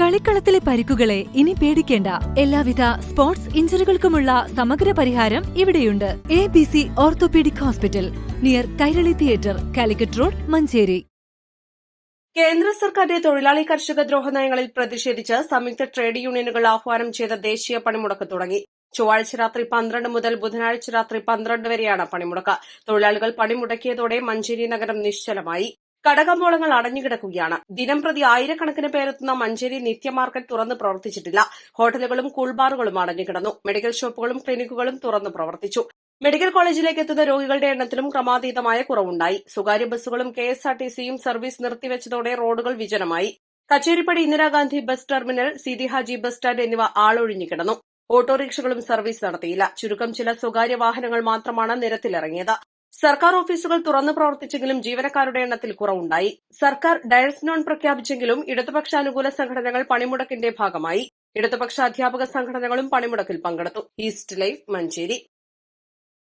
കളിക്കളത്തിലെ പരിക്കുകളെ ഇനി പേടിക്കേണ്ട. എല്ലാവിധ സ്പോർട്സ് ഇഞ്ചുറികൾക്കുമുള്ള സമഗ്ര പരിഹാരം ഇവിടെയുണ്ട്. ABC orthopaedic hospital, near Kairali theatre, Calicut road, Manjeri. കേന്ദ്ര സർക്കാരിന്റെ തൊഴിലാളി കർഷക ദ്രോഹ നയങ്ങളിൽ പ്രതിഷേധിച്ച് സംയുക്ത ട്രേഡ് യൂണിയനുകൾ ആഹ്വാനം ചെയ്ത ദേശീയ പണിമുടക്ക് തുടങ്ങി. ചൊവ്വാഴ്ച രാത്രി 12 മുതൽ ബുധനാഴ്ച രാത്രി 12 വരെയാണ് പണിമുടക്ക്. തൊഴിലാളികൾ പണിമുടക്കിയതോടെ മഞ്ചേരി നഗരം നിശ്ചലമായി. കടകമ്പോളങ്ങൾ അടഞ്ഞുകിടക്കുകയാണ്. ദിനംപ്രതി ആയിരക്കണക്കിന് പേരെത്തുന്ന മഞ്ചേരി നിത്യ മാർക്കറ്റ് തുറന്ന് പ്രവർത്തിച്ചിട്ടില്ല. ഹോട്ടലുകളും കൂൾബാറുകളും അടഞ്ഞുകിടന്നു. മെഡിക്കൽ ഷോപ്പുകളും ക്ലിനിക്കുകളും തുറന്നു പ്രവർത്തിച്ചു. മെഡിക്കൽ കോളേജിലേക്ക് എത്തുന്ന രോഗികളുടെ എണ്ണത്തിലും ക്രമാതീതമായ കുറവുണ്ടായി. സ്വകാര്യ ബസ്സുകളും KSRTCയും സർവീസ് നിർത്തിവച്ചതോടെ റോഡുകൾ വിജനമായി. Kacheripady Indira Gandhi bus terminal, Seethi Haji bus stand എന്നിവ ആളൊഴിഞ്ഞു കിടന്നു. ഓട്ടോറിക്ഷകളും സർവീസ് നടത്തിയില്ല. ചുരുക്കം ചില സ്വകാര്യ വാഹനങ്ങൾ മാത്രമാണ് നിരത്തിലിറങ്ങിയത്. സർക്കാർ ഓഫീസുകൾ തുറന്നു പ്രവർത്തിച്ചെങ്കിലും ജീവനക്കാരുടെ എണ്ണത്തിൽ കുറവുണ്ടായി. സർക്കാർ ഡയസ് നോൺ പ്രഖ്യാപിച്ചെങ്കിലും ഇടതുപക്ഷാനുകൂല സംഘടനകൾ പണിമുടക്കിന്റെ ഭാഗമായി. ഇടതുപക്ഷ അധ്യാപക സംഘടനകളും പണിമുടക്കിൽ പങ്കെടുത്തു. East live, Manjeri.